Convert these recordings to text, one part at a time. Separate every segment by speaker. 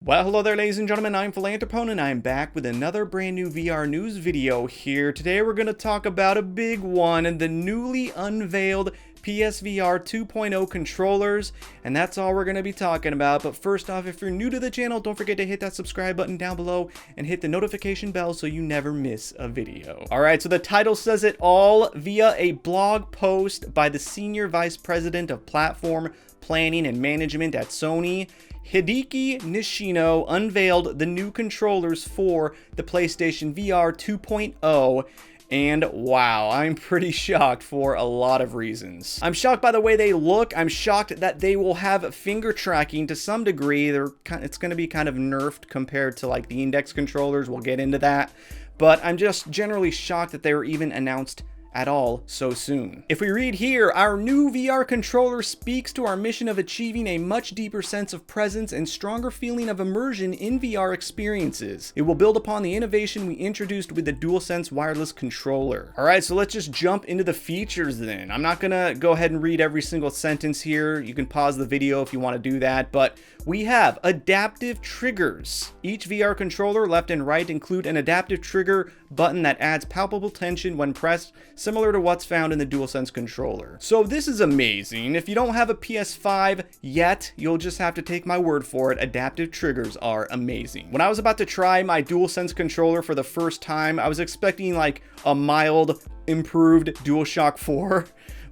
Speaker 1: Well, hello there, ladies and gentlemen. I'm Philanthropone, and I'm back with another brand new VR news video here. Today, we're going to talk about a big one and the newly unveiled PSVR 2.0 controllers, and that's all we're going to be talking about. But first off, if you're new to the channel, don't forget to hit that subscribe button down below and hit the notification bell so you never miss a video. All right, so the title says it all. Via a blog post by the Senior Vice President of Platform Planning and Management at Sony, Hideki Nishino unveiled the new controllers for the PlayStation VR 2.0, and wow, I'm pretty shocked for a lot of reasons. I'm shocked by the way they look. I'm shocked that they will have finger tracking to some degree. It's going to be kind of nerfed compared to like the index controllers. We'll get into that, but I'm just generally shocked that they were even announced at all so soon. If we read here, our new VR controller speaks to our mission of achieving a much deeper sense of presence and stronger feeling of immersion in VR experiences. It will build upon the innovation we introduced with the DualSense wireless controller. All right, so let's just jump into the features then. I'm not gonna go ahead and read every single sentence here. You can pause the video if you want to do that, but we have adaptive triggers. Each VR controller, left and right, include an adaptive trigger button that adds palpable tension when pressed, similar to what's found in the DualSense controller. So this is amazing. If you don't have a PS5 yet, you'll just have to take my word for it. Adaptive triggers are amazing. When I was about to try my DualSense controller for the first time, I was expecting like a mild, improved DualShock 4,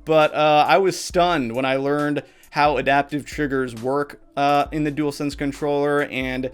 Speaker 1: but I was stunned when I learned how adaptive triggers work in the DualSense controller, and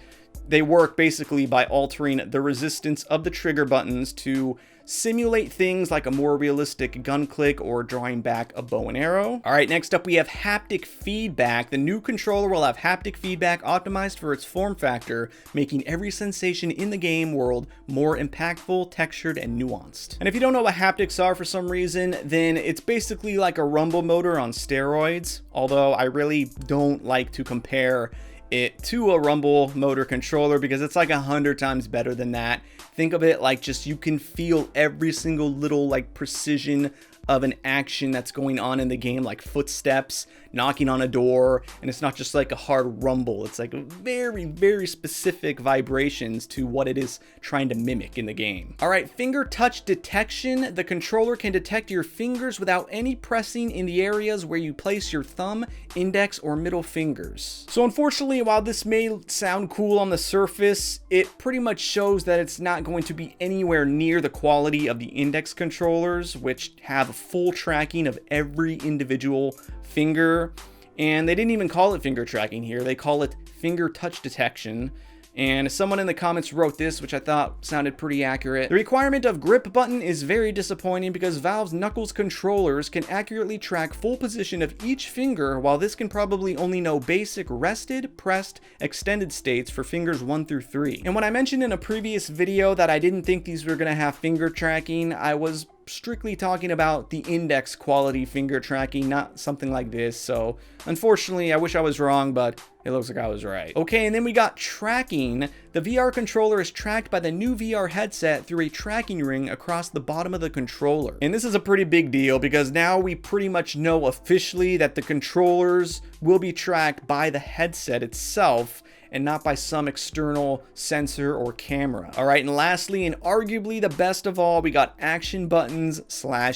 Speaker 1: they work basically by altering the resistance of the trigger buttons to simulate things like a more realistic gun click or drawing back a bow and arrow. All right, next up we have haptic feedback. The new controller will have haptic feedback optimized for its form factor, making every sensation in the game world more impactful, textured, and nuanced. And if you don't know what haptics are for some reason, then it's basically like a rumble motor on steroids, although I really don't like to compare it to a rumble motor controller because it's like 100 times better than that. Think of it like just you can feel every single little like precision of an action that's going on in the game, like footsteps, knocking on a door, and it's not just like a hard rumble. It's like very, very specific vibrations to what it is trying to mimic in the game. All right, finger touch detection. The controller can detect your fingers without any pressing in the areas where you place your thumb, index, or middle fingers. So unfortunately, while this may sound cool on the surface, it pretty much shows that it's not going to be anywhere near the quality of the index controllers, which have full tracking of every individual finger. And they didn't even call it finger tracking here, they call it finger touch detection. And someone in the comments wrote this, which I thought sounded pretty accurate. The requirement of grip button is very disappointing because Valve's Knuckles controllers can accurately track full position of each finger, while this can probably only know basic rested, pressed, extended states for fingers 1 through 3. And when I mentioned in a previous video that I didn't think these were gonna have finger tracking, I was strictly talking about the index quality finger tracking, not something like this. So unfortunately, I wish I was wrong, but it looks like I was right. Okay, and then we got tracking. The VR controller is tracked by the new VR headset through a tracking ring across the bottom of the controller. And this is a pretty big deal because now we pretty much know officially that the controllers will be tracked by the headset itself and not by some external sensor or camera. All right, and lastly, and arguably the best of all, we got action buttons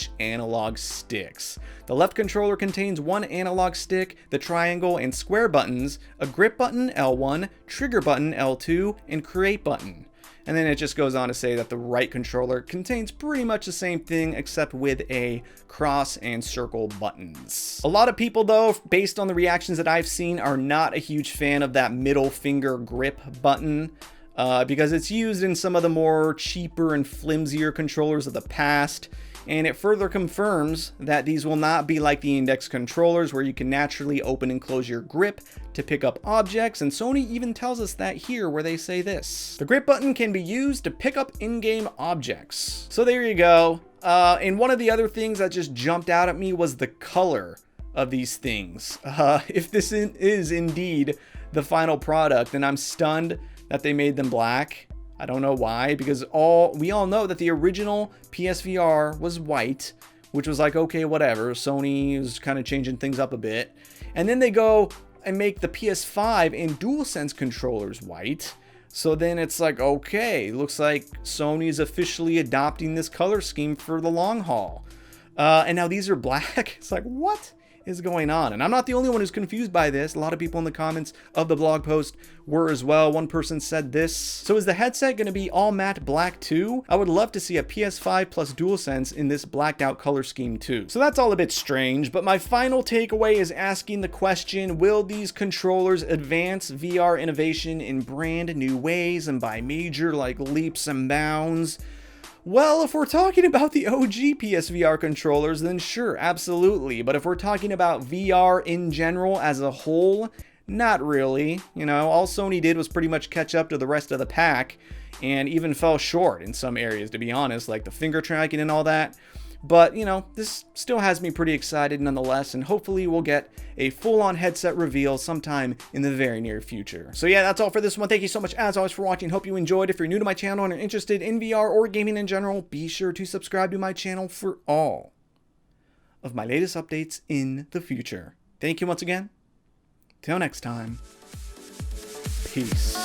Speaker 1: / analog sticks. The left controller contains one analog stick, the triangle and square buttons, a grip button L1, trigger button L2, and create button. And then it just goes on to say that the right controller contains pretty much the same thing except with a cross and circle buttons. A lot of people though, based on the reactions that I've seen, are not a huge fan of that middle finger grip button because it's used in some of the more cheaper and flimsier controllers of the past. And it further confirms that these will not be like the index controllers where you can naturally open and close your grip to pick up objects, and Sony even tells us that here where they say this. The grip button can be used to pick up in-game objects. So there you go. And one of the other things that just jumped out at me was the color of these things. If this is indeed the final product, then I'm stunned that they made them black. I don't know why, because we all know that the original PSVR was white, which was like, okay, whatever. Sony was kind of changing things up a bit. And then they go and make the PS5 and DualSense controllers white. So then it's like, okay, looks like Sony is officially adopting this color scheme for the long haul. And now these are black. It's like, what is going on? And I'm not the only one who's confused by this. A lot of people in the comments of the blog post were as well. One person said this: so is the headset going to be all matte black too? I would love to see a PS5 plus DualSense in this blacked out color scheme too. So that's all a bit strange, but my final takeaway is asking the question, will these controllers advance VR innovation in brand new ways and by major like leaps and bounds? Well, if we're talking about the OG PSVR controllers, then sure, absolutely. But if we're talking about VR in general as a whole, not really. You know, all Sony did was pretty much catch up to the rest of the pack and even fell short in some areas, to be honest, like the finger tracking and all that. But, you know, this still has me pretty excited nonetheless, and hopefully we'll get a full-on headset reveal sometime in the very near future. So yeah, that's all for this one. Thank you so much, as always, for watching. Hope you enjoyed. If you're new to my channel and are interested in VR or gaming in general, be sure to subscribe to my channel for all of my latest updates in the future. Thank you once again. Till next time. Peace.